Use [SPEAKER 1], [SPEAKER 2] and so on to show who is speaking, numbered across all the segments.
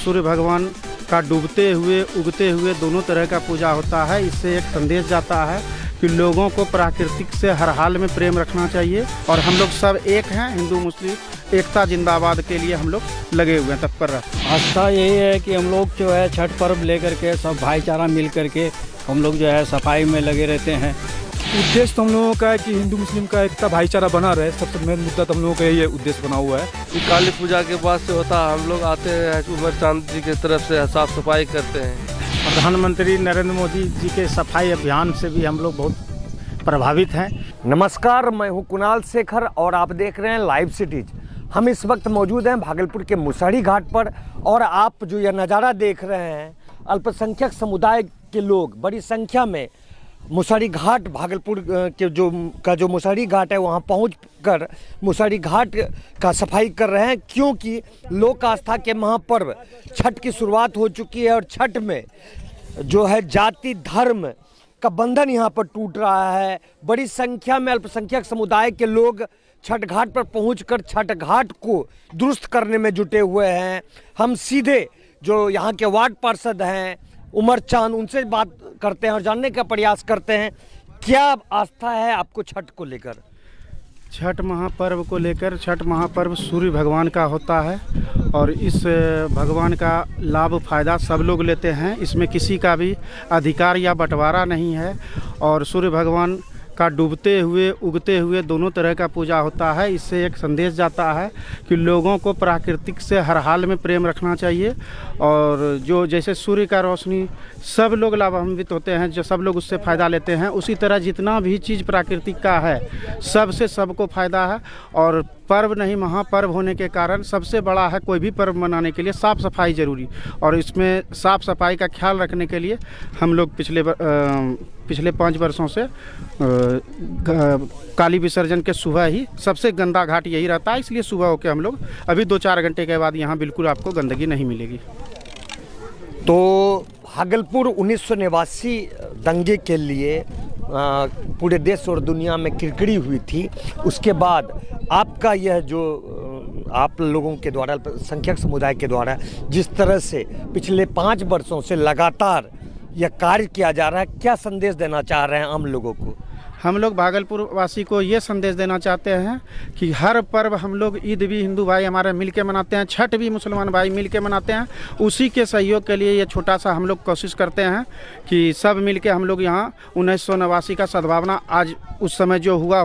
[SPEAKER 1] सूर्य भगवान का डूबते हुए उगते हुए दोनों तरह का पूजा होता है। इससे एक संदेश जाता है कि लोगों को प्राकृतिक से हर हाल में प्रेम रखना चाहिए और हम लोग सब एक हैं। हिंदू मुस्लिम एकता जिंदाबाद के लिए हम लोग लगे हुए हैं, तत्पर रहते हैं।
[SPEAKER 2] आस्था यही है कि हम लोग जो है छठ पर्व लेकर के सब भाईचारा मिल करके हम लोग जो है सफाई में लगे रहते हैं।
[SPEAKER 3] उद्देश्य तो हम लोगों का है कि हिंदू मुस्लिम का एकता भाईचारा बना रहे, सबसे मेन मुद्दा तो हम लोगों का यही उद्देश्य बना हुआ है।
[SPEAKER 4] काली पूजा के बाद से होता है, हम लोग आते हैं उमर चांद जी की तरफ से साफ सफाई करते हैं।
[SPEAKER 1] प्रधानमंत्री नरेंद्र मोदी जी के सफाई अभियान से भी हम लोग बहुत प्रभावित हैं।
[SPEAKER 5] नमस्कार, मैं हूं कुणाल शेखर और आप देख रहे हैं लाइव सिटीज। हम इस वक्त मौजूद हैं भागलपुर के मुसहरी घाट पर और आप जो यह नज़ारा देख रहे हैं, अल्पसंख्यक समुदाय के लोग बड़ी संख्या में मुसहरी घाट भागलपुर के जो मुसहरी घाट है वहाँ पहुंचकर मुसहरी घाट का सफाई कर रहे हैं, क्योंकि लोक आस्था के महापर्व छठ की शुरुआत हो चुकी है और छठ में जो है जाति धर्म का बंधन यहाँ पर टूट रहा है। बड़ी संख्या में अल्पसंख्यक समुदाय के लोग छठ घाट पर पहुंचकर छठ घाट को दुरुस्त करने में जुटे हुए हैं। हम सीधे जो यहाँ के वार्ड पार्षद हैं उमर चांद, उनसे बात करते हैं और जानने का प्रयास करते हैं क्या आस्था है आपको छठ को लेकर।
[SPEAKER 1] छठ महापर्व को लेकर, छठ महापर्व सूर्य भगवान का होता है और इस भगवान का लाभ फ़ायदा सब लोग लेते हैं। इसमें किसी का भी अधिकार या बंटवारा नहीं है और सूर्य भगवान का डूबते हुए उगते हुए दोनों तरह का पूजा होता है। इससे एक संदेश जाता है कि लोगों को प्राकृतिक से हर हाल में प्रेम रखना चाहिए और जो जैसे सूर्य का रोशनी सब लोग लाभान्वित होते हैं, जो सब लोग उससे फ़ायदा लेते हैं, उसी तरह जितना भी चीज़ प्राकृतिक का है सबसे सबको फ़ायदा है। और पर्व नहीं, महापर्व होने के कारण सबसे बड़ा है कोई भी पर्व मनाने के लिए साफ़ सफाई ज़रूरी, और इसमें साफ़ सफाई का ख्याल रखने के लिए हम लोग पिछले 5 वर्षों से काली विसर्जन के सुबह ही सबसे गंदा घाट यही रहता है, इसलिए सुबह होकर हम लोग अभी 2-4 घंटे के बाद यहाँ बिल्कुल आपको गंदगी नहीं मिलेगी।
[SPEAKER 5] तो भागलपुर 1989 दंगे के लिए पूरे देश और दुनिया में किरकिरी हुई थी। उसके बाद आपका यह जो आप लोगों के द्वारा अल्पसंख्यक समुदाय के द्वारा जिस तरह से पिछले 5 वर्षों से लगातार यह कार्य किया जा रहा है, क्या संदेश देना चाह रहे हैं आम लोगों को।
[SPEAKER 1] हम लोग भागलपुर वासी को ये संदेश देना चाहते हैं कि हर पर्व हम लोग, ईद भी हिंदू भाई हमारे मिल के मनाते हैं, छठ भी मुसलमान भाई मिल के मनाते हैं। उसी के सहयोग के लिए ये छोटा सा हम लोग कोशिश करते हैं कि सब मिल के हम लोग यहाँ 1989 का सद्भावना आज उस समय जो हुआ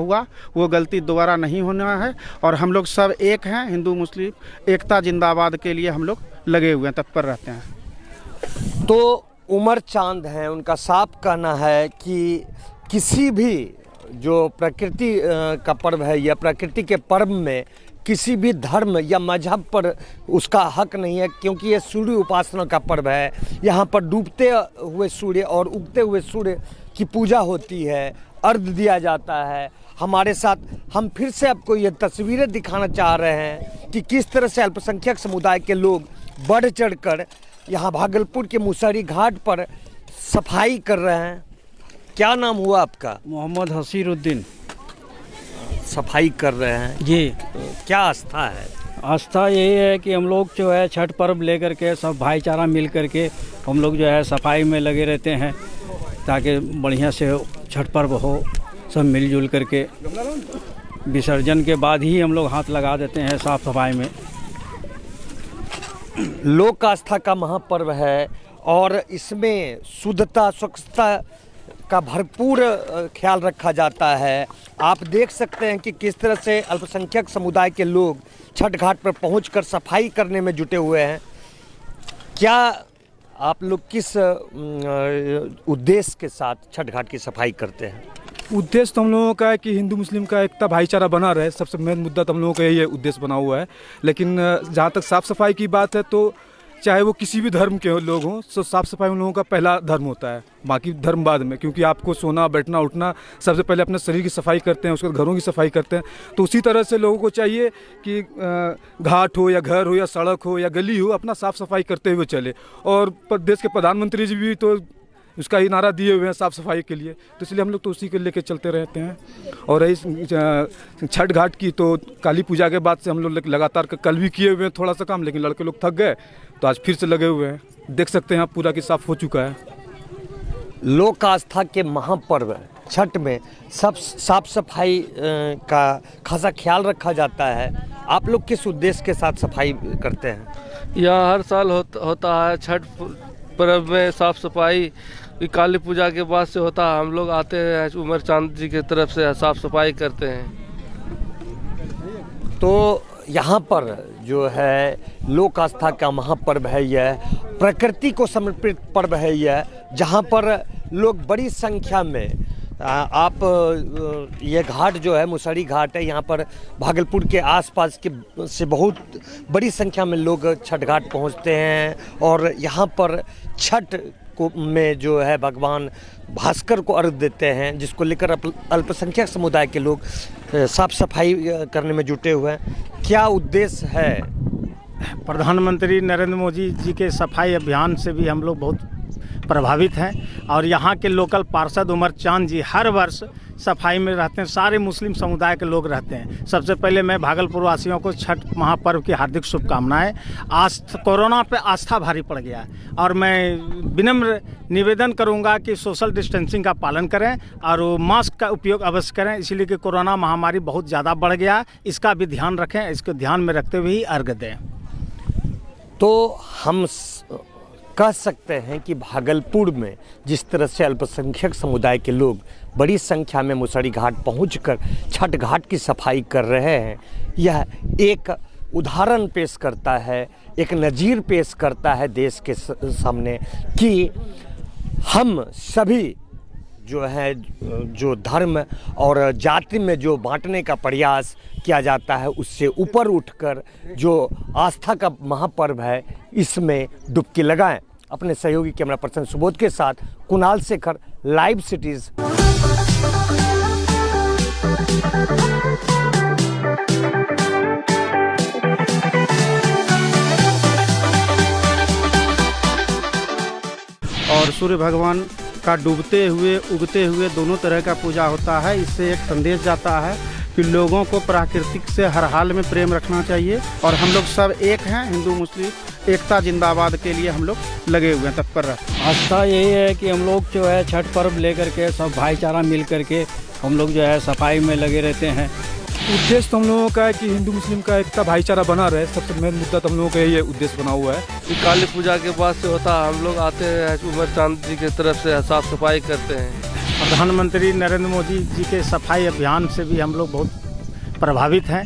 [SPEAKER 1] वो गलती दोबारा नहीं होना है और हम लोग सब एक हैं। हिंदू मुस्लिम एकता जिंदाबाद के लिए हम लोग लगे हुए हैं, तत्पर रहते हैं।
[SPEAKER 5] तो उमर चांद हैं, उनका साफ कहना है कि किसी भी जो प्रकृति का पर्व है या प्रकृति के पर्व में किसी भी धर्म या मजहब पर उसका हक नहीं है, क्योंकि ये सूर्य उपासना का पर्व है। यहाँ पर डूबते हुए सूर्य और उगते हुए सूर्य की पूजा होती है, अर्घ्य दिया जाता है। हमारे साथ हम फिर से आपको ये तस्वीरें दिखाना चाह रहे हैं कि किस तरह से अल्पसंख्यक समुदाय के लोग बढ़ चढ़कर यहाँ भागलपुर के मुसहरी घाट पर सफाई कर रहे हैं। क्या नाम हुआ आपका।
[SPEAKER 2] मोहम्मद हसीरुद्दीन।
[SPEAKER 5] सफाई कर रहे हैं
[SPEAKER 2] जी।
[SPEAKER 5] क्या आस्था है।
[SPEAKER 2] आस्था यही है कि हम लोग जो है छठ पर्व लेकर के सब भाईचारा मिल करके हम लोग जो है सफाई में लगे रहते हैं ताकि बढ़िया से छठ पर्व हो, सब मिलजुल करके। विसर्जन के बाद ही हम लोग हाथ लगा देते हैं साफ सफाई में।
[SPEAKER 5] लोक आस्था का महापर्व है और इसमें शुद्धता स्वच्छता का भरपूर ख्याल रखा जाता है। आप देख सकते हैं कि किस तरह से अल्पसंख्यक समुदाय के लोग छठ घाट पर पहुंचकर सफाई करने में जुटे हुए हैं। क्या आप लोग किस उद्देश्य के साथ छठ घाट की सफाई करते हैं।
[SPEAKER 3] उद्देश्य तो हम लोगों का है कि हिंदू मुस्लिम का एकता भाईचारा बना रहे, सबसे मेन मुद्दा तो हम लोगों का यही उद्देश्य बना हुआ है। लेकिन जहाँ तक साफ़ सफाई की बात है तो चाहे वो किसी भी धर्म के लोग हों, तो साफ़ सफाई उन लोगों का पहला धर्म होता है, बाकी धर्म बाद में। क्योंकि आपको सोना बैठना उठना सबसे पहले अपने शरीर की सफाई करते हैं, उसके बाद घरों की सफाई करते हैं। तो उसी तरह से लोगों को चाहिए कि घाट हो या घर हो या सड़क हो या गली हो, अपना साफ़ सफाई करते हुए चले। और देश के प्रधानमंत्री जी भी तो उसका ही नारा दिए हुए हैं साफ़ सफाई के लिए, तो इसलिए हम लोग तो उसी को लेके चलते रहते हैं। और इस छठ घाट की तो काली पूजा के बाद से हम लोग लगातार कल भी किए हुए हैं थोड़ा सा काम, लेकिन लड़के लोग थक गए तो आज फिर से लगे हुए हैं। देख सकते हैं आप पूरा कि साफ हो चुका है।
[SPEAKER 5] लोक आस्था के महापर्व छठ में सब साफ सफाई का खासा ख्याल रखा जाता है। आप लोग किस उद्देश्य के साथ सफाई करते हैं?
[SPEAKER 4] यहाँ हर साल होता है छठ पर्व में साफ सफाई। काली पूजा के बाद से होता है, हम लोग आते हैं उमर चांद जी की तरफ से साफ सफाई करते हैं।
[SPEAKER 5] तो यहाँ पर जो है लोक आस्था का महापर्व है, यह प्रकृति को समर्पित पर्व है यह, जहाँ पर लोग बड़ी संख्या में आप ये घाट जो है मुसहरी घाट है, यहाँ पर भागलपुर के आसपास के से बहुत बड़ी संख्या में लोग छठ घाट पहुँचते हैं और यहाँ पर छठ को में जो है भगवान भास्कर को अर्घ देते हैं, जिसको लेकर अल्पसंख्यक समुदाय के लोग साफ सफाई करने में जुटे हुए हैं। क्या उद्देश्य है?
[SPEAKER 1] प्रधानमंत्री नरेंद्र मोदी जी के सफाई अभियान से भी हम लोग बहुत प्रभावित हैं और यहाँ के लोकल पार्षद उमर चांद जी हर वर्ष सफाई में रहते हैं। सारे मुस्लिम समुदाय के लोग रहते हैं। सबसे पहले मैं भागलपुर वासियों को छठ महापर्व की हार्दिक शुभकामनाएं। कोरोना पे आस्था भारी पड़ गया है और मैं विनम्र निवेदन करूंगा कि सोशल डिस्टेंसिंग का पालन करें और मास्क का उपयोग अवश्य करें, इसलिए कि कोरोना महामारी बहुत ज़्यादा बढ़ गया, इसका भी ध्यान रखें। इसको ध्यान में रखते हुए ही अर्घ दें।
[SPEAKER 5] तो हम कह सकते हैं कि भागलपुर में जिस तरह से अल्पसंख्यक समुदाय के लोग बड़ी संख्या में मुसहरी घाट पहुंचकर छठ घाट की सफाई कर रहे हैं, यह एक उदाहरण पेश करता है, एक नज़ीर पेश करता है देश के सामने कि हम सभी जो है जो धर्म और जाति में जो बांटने का प्रयास किया जाता है, उससे ऊपर उठकर जो आस्था का महापर्व है इसमें डुबकी लगाएं। अपने सहयोगी कैमरा पर्सन सुबोध के साथ कुणाल शेखर, लाइव सिटीज़।
[SPEAKER 1] और सूर्य भगवान का डूबते हुए उगते हुए दोनों तरह का पूजा होता है। इससे एक संदेश जाता है कि लोगों को प्राकृतिक से हर हाल में प्रेम रखना चाहिए और हम लोग सब एक हैं। हिंदू मुस्लिम एकता जिंदाबाद के लिए हम लोग लगे हुए हैं, तत्पर रहते हैं।
[SPEAKER 2] आस्था यही है कि हम लोग जो है छठ पर्व लेकर के सब भाईचारा मिल करके हम लोग जो है सफाई में लगे रहते हैं।
[SPEAKER 3] उद्देश्य तो हम लोगों का है कि हिंदू मुस्लिम का एकता भाईचारा बना रहे, सबसे मेन मुद्दा तो हम लोगों का ये उद्देश्य बना हुआ है।
[SPEAKER 4] काली पूजा के बाद से होता है, हम लोग आते हैं उमर चांद जी की तरफ से साफ सफाई करते हैं।
[SPEAKER 1] प्रधानमंत्री नरेंद्र मोदी जी के सफाई अभियान से भी हम लोग बहुत प्रभावित हैं।